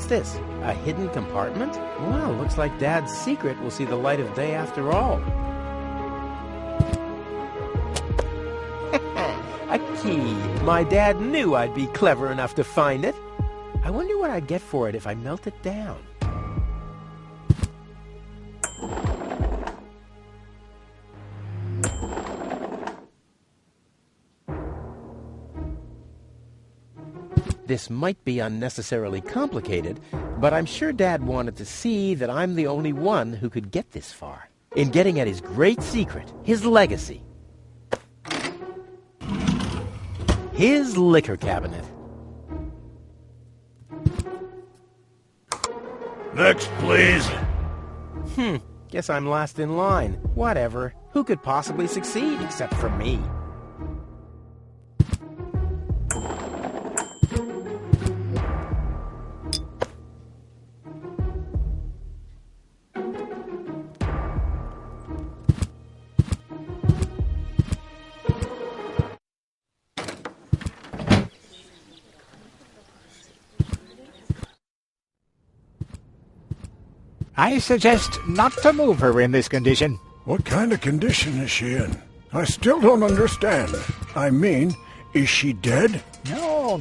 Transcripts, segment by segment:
What's this? A hidden compartment? Well, looks like Dad's secret will see the light of day after all. A key. My dad knew I'd be clever enough to find it. I wonder what I'd get for it if I melt it down. This might be unnecessarily complicated, but I'm sure Dad wanted to see that I'm the only one who could get this far. In getting at his great secret, his legacy. His liquor cabinet. Next, please. Guess I'm last in line. Whatever. Who could possibly succeed except for me? I suggest not to move her in this condition. What kind of condition is she in? I still don't understand. I mean, is she dead? No,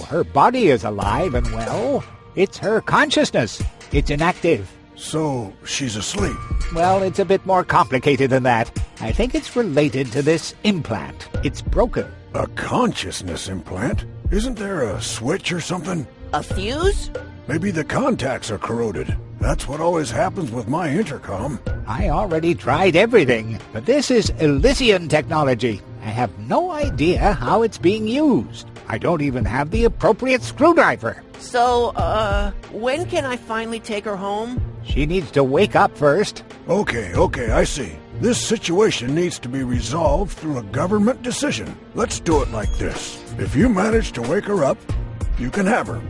her body is alive and well. It's her consciousness. It's inactive. So, she's asleep. Well, it's a bit more complicated than that. I think it's related to this implant. It's broken. A consciousness implant? Isn't there a switch or something? A fuse? Maybe the contacts are corroded. That's what always happens with my intercom. I already tried everything, but this is Elysian technology. I have no idea how it's being used. I don't even have the appropriate screwdriver. So, when can I finally take her home? She needs to wake up first. Okay, I see. This situation needs to be resolved through a government decision. Let's do it like this. If you manage to wake her up, you can have her.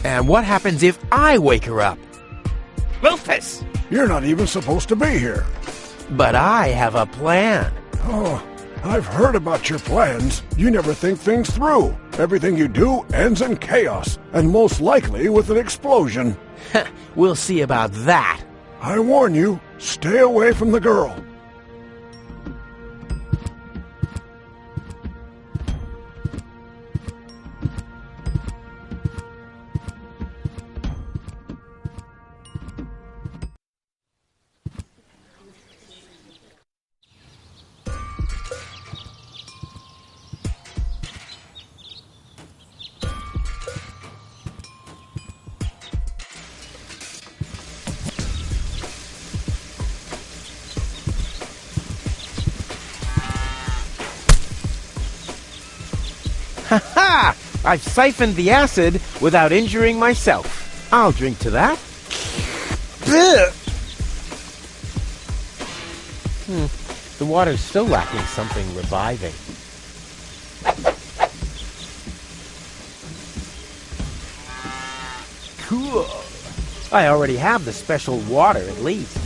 And what happens if I wake her up? Rufus! You're not even supposed to be here. But I have a plan. Oh, I've heard about your plans. You never think things through. Everything you do ends in chaos, and most likely with an explosion. We'll see about that. I warn you, stay away from the girl. Ha-ha! I've siphoned the acid without injuring myself. I'll drink to that. The water's still lacking something reviving. Cool. I already have the special water at least.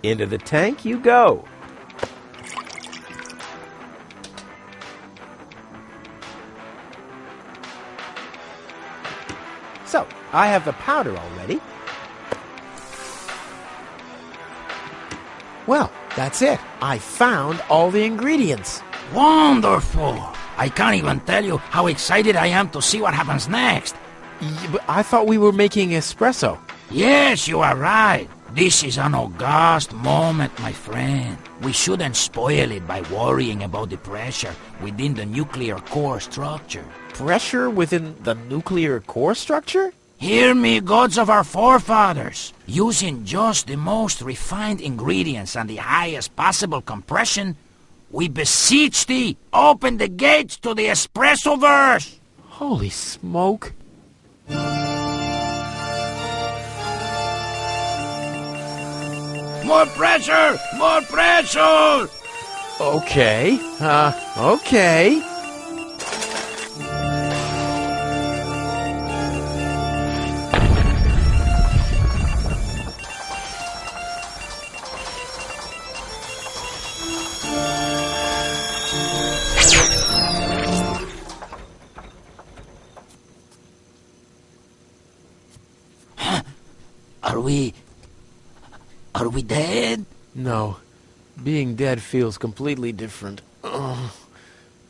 Into the tank you go. So, I have the powder already. Well, that's it. I found all the ingredients. Wonderful! I can't even tell you how excited I am to see what happens next. But I thought we were making espresso. Yes, you are right. This is an august moment, my friend. We shouldn't spoil it by worrying about the pressure within the nuclear core structure. Pressure within the nuclear core structure? Hear me, gods of our forefathers. Using just the most refined ingredients and the highest possible compression, we beseech thee, open the gates to the espresso-verse! Holy smoke. More pressure! More pressure! Okay, okay. Are we dead? No, being dead feels completely different.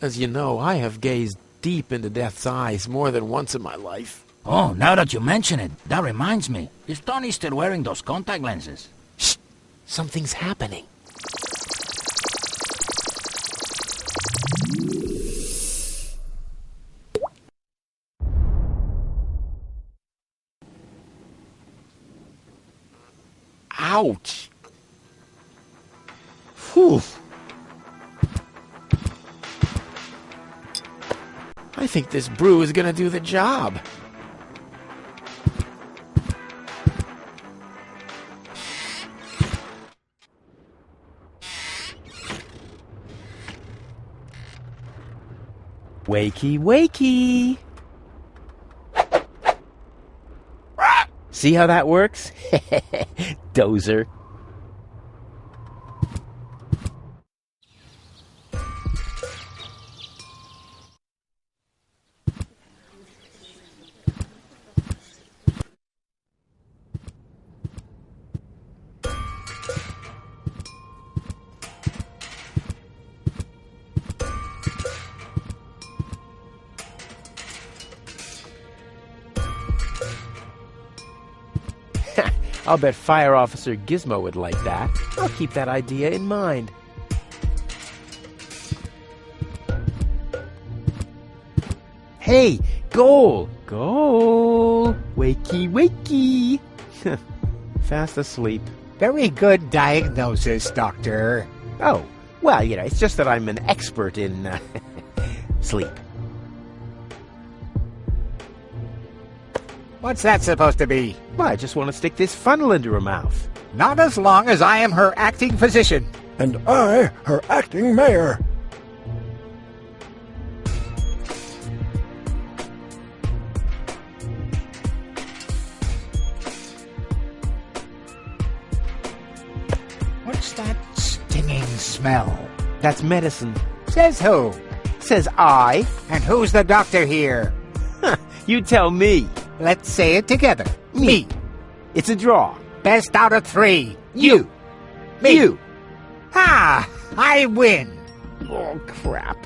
As you know, I have gazed deep into death's eyes more than once in my life. Oh, now that you mention it, that reminds me. Is Tony still wearing those contact lenses? Shh! Something's happening. Ouch! Whew! I think this brew is gonna do the job. Wakey, wakey! See how that works? Dozer. I'll bet Fire Officer Gizmo would like that. I'll keep that idea in mind. Hey, goal! Goal! Wakey, wakey! Fast asleep. Very good diagnosis, Doctor. Oh, well, it's just that I'm an expert in sleep. What's that supposed to be? Well, I just want to stick this funnel into her mouth. Not as long as I am her acting physician. And I, her acting mayor. What's that stinging smell? That's medicine. Says who? Says I. And who's the doctor here? You tell me. Let's say it together. Me. It's a draw. Best out of 3. You. Me. You. Ah! I win. Oh, crap.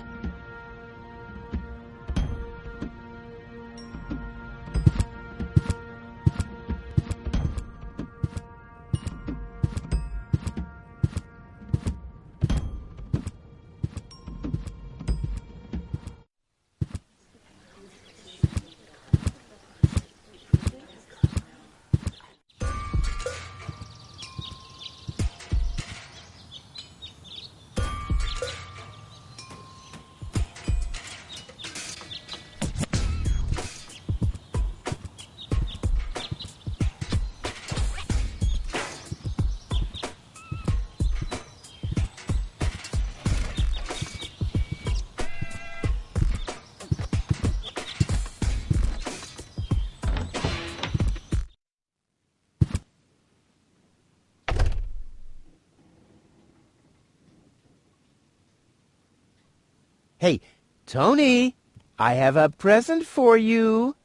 Hey, Tony, I have a present for you.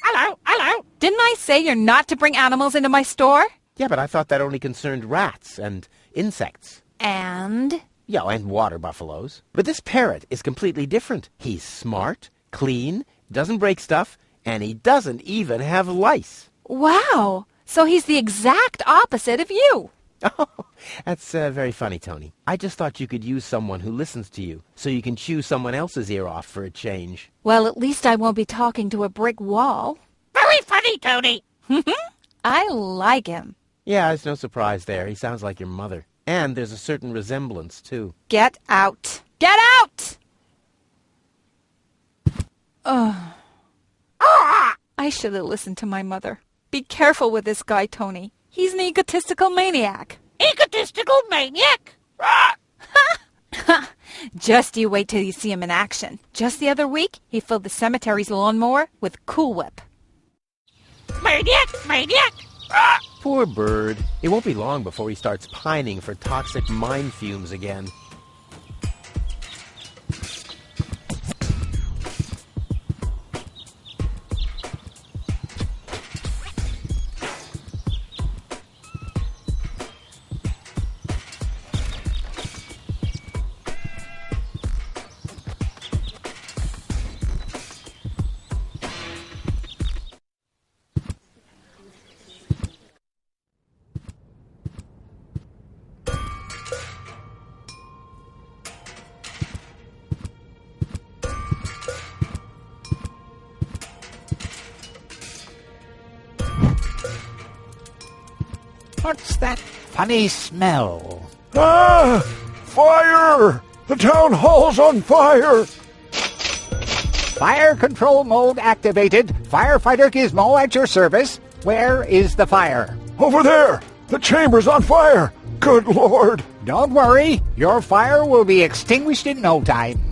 Hello. Didn't I say you're not to bring animals into my store? Yeah, but I thought that only concerned rats and insects. And? Yeah, and water buffaloes. But this parrot is completely different. He's smart, clean, doesn't break stuff, and he doesn't even have lice. Wow. So he's the exact opposite of you. Oh, that's very funny, Tony. I just thought you could use someone who listens to you, so you can chew someone else's ear off for a change. Well, at least I won't be talking to a brick wall. Very funny, Tony. I like him. Yeah, it's no surprise there. He sounds like your mother. And there's a certain resemblance, too. Get out. Get out! I should have listened to my mother. Be careful with this guy, Tony. He's an egotistical maniac. Egotistical maniac? Just you wait till you see him in action. Just the other week, he filled the cemetery's lawnmower with Cool Whip. Maniac! Maniac! Poor bird. It won't be long before he starts pining for toxic mine fumes again. What's that funny smell? Ah! Fire! The town hall's on fire! Fire control mode activated. Firefighter Gizmo at your service. Where is the fire? Over there! The chamber's on fire! Good Lord! Don't worry. Your fire will be extinguished in no time.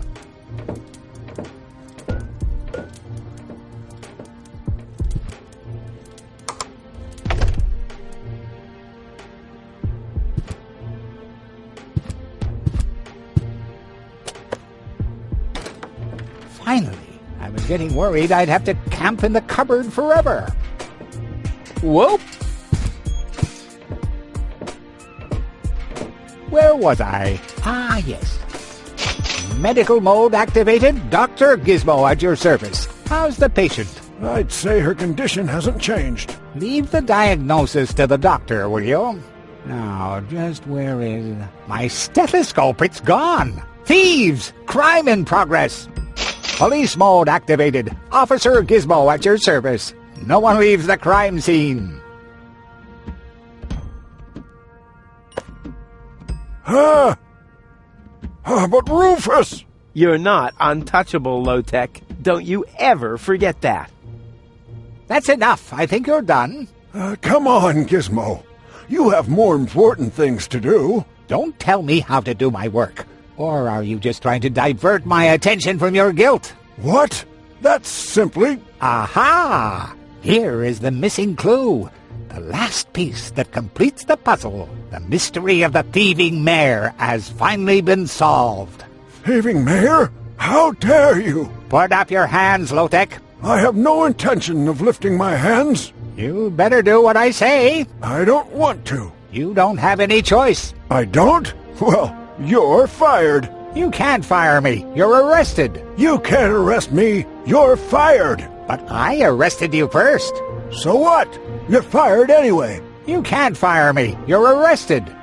Finally, I was getting worried I'd have to camp in the cupboard forever. Whoop! Where was I? Ah, yes. Medical mode activated. Dr. Gizmo at your service. How's the patient? I'd say her condition hasn't changed. Leave the diagnosis to the doctor, will you? Now, just where is... My stethoscope, it's gone! Thieves! Crime in progress! Police mode activated. Officer Gizmo at your service. No one leaves the crime scene. Ah! But Rufus! You're not untouchable, Low-Tech. Don't you ever forget that. That's enough. I think you're done. Come on, Gizmo. You have more important things to do. Don't tell me how to do my work. Or are you just trying to divert my attention from your guilt? What? That's simply... Aha! Here is the missing clue. The last piece that completes the puzzle. The mystery of the thieving mayor has finally been solved. Thieving mayor? How dare you? Put up your hands, Low-Tech. I have no intention of lifting my hands. You better do what I say. I don't want to. You don't have any choice. I don't? Well, you're fired. You can't fire me. You're arrested. You can't arrest me. You're fired. But I arrested you first. So what? You're fired anyway. You can't fire me. You're arrested.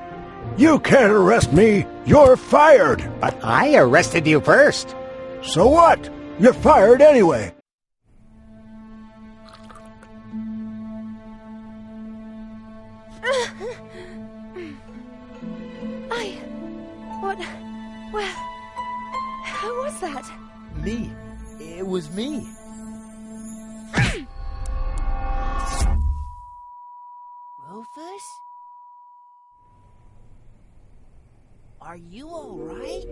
You can't arrest me. You're fired. But I arrested you first. So what? You're fired anyway. Who was that? Me. It was me. Rufus? Are you all right?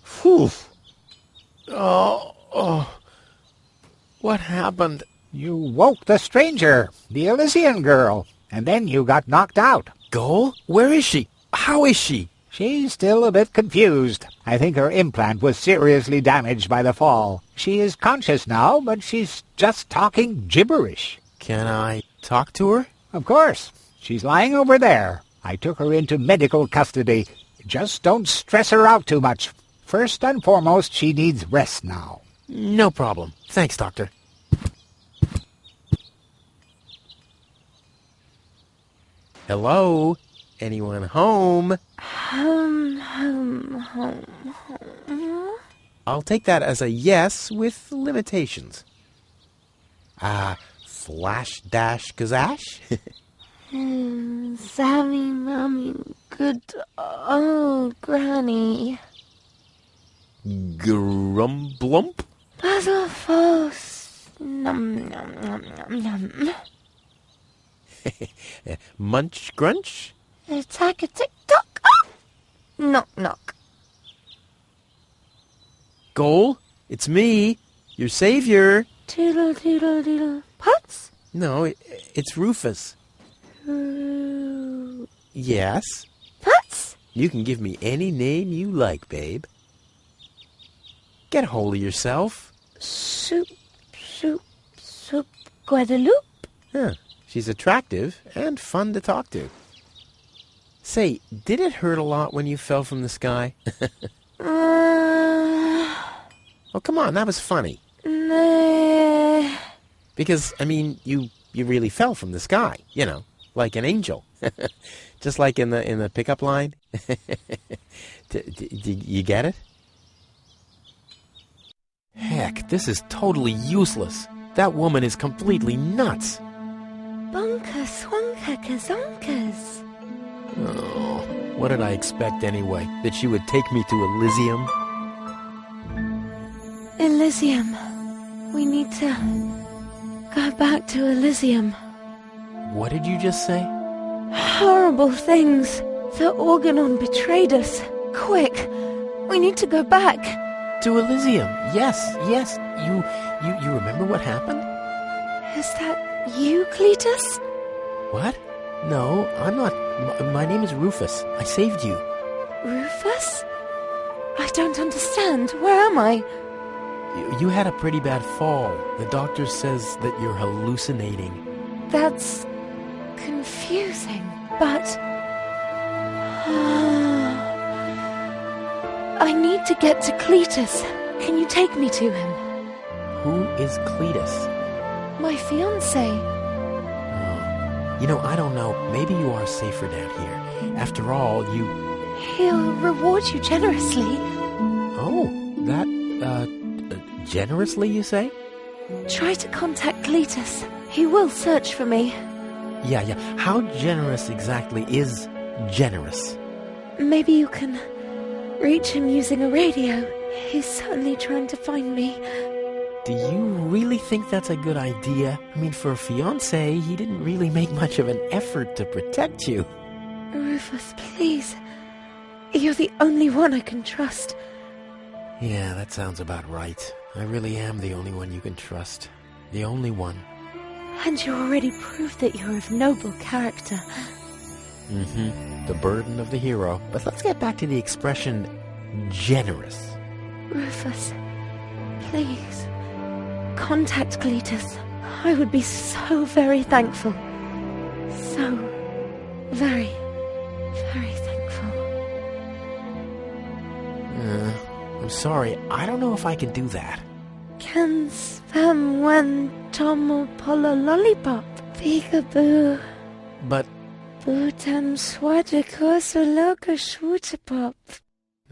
Phew. Oh. What happened? You woke the stranger, the Elysian girl, and then you got knocked out. Goal? Where is she? How is she? She's still a bit confused. I think her implant was seriously damaged by the fall. She is conscious now, but she's just talking gibberish. Can I talk to her? Of course. She's lying over there. I took her into medical custody. Just don't stress her out too much. First and foremost, she needs rest now. No problem. Thanks, Doctor. Hello? Anyone home? Home. I'll take that as a yes with limitations. Flash dash gazash? Sammy, Mommy, good old Granny. Grumblump? Puzzle False. Nom, nom, nom, nom, nom. Munch grunch? Attack a tick-tock. Ah! Knock, knock. Goal? It's me, your savior. Doodle, doodle, doodle. Putz? No, it's Rufus. Yes? Putz? You can give me any name you like, babe. Get a hold of yourself. Soup, soup, soup, Guadeloupe. Huh. She's attractive and fun to talk to. Say, did it hurt a lot when you fell from the sky? Oh, come on, that was funny. Nah. Because, I mean, you really fell from the sky, you know, like an angel. Just like in the pickup line. You get it? Heck, this is totally useless. That woman is completely nuts. Bonka, swanka, kazonkas. Oh, what did I expect anyway? That she would take me to Elysium? Elysium. We need to go back to Elysium. What did you just say? Horrible things. The Organon betrayed us. Quick, we need to go back. To Elysium. Yes. You remember what happened? Is that you, Cletus? What? No, I'm not. My name is Rufus. I saved you. Rufus? I don't understand. Where am I? You had a pretty bad fall. The doctor says that you're hallucinating. That's confusing, but I need to get to Cletus. Can you take me to him? Who is Cletus? My fiancé. Oh. You know, I don't know. Maybe you are safer down here. After all, He'll reward you generously. Oh, that, generously, you say? Try to contact Cletus. He will search for me. Yeah. How generous exactly is generous? Maybe you can reach him using a radio. He's certainly trying to find me. Do you really think that's a good idea? I mean, for a fiancé, he didn't really make much of an effort to protect you. Rufus, please. You're the only one I can trust. Yeah, that sounds about right. I really am the only one you can trust. The only one. And you already proved that you're of noble character. The burden of the hero. But let's get back to the expression generous. Rufus, please, contact Cletus. I would be so very thankful. So very, very thankful. I'm sorry, I don't know if I can do that. Can spam when tomo polo lollipop. Peekaboo. But... Bootam swadiko soloka shwootapop.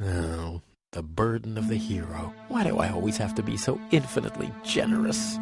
Oh, the burden of the hero. Why do I always have to be so infinitely generous?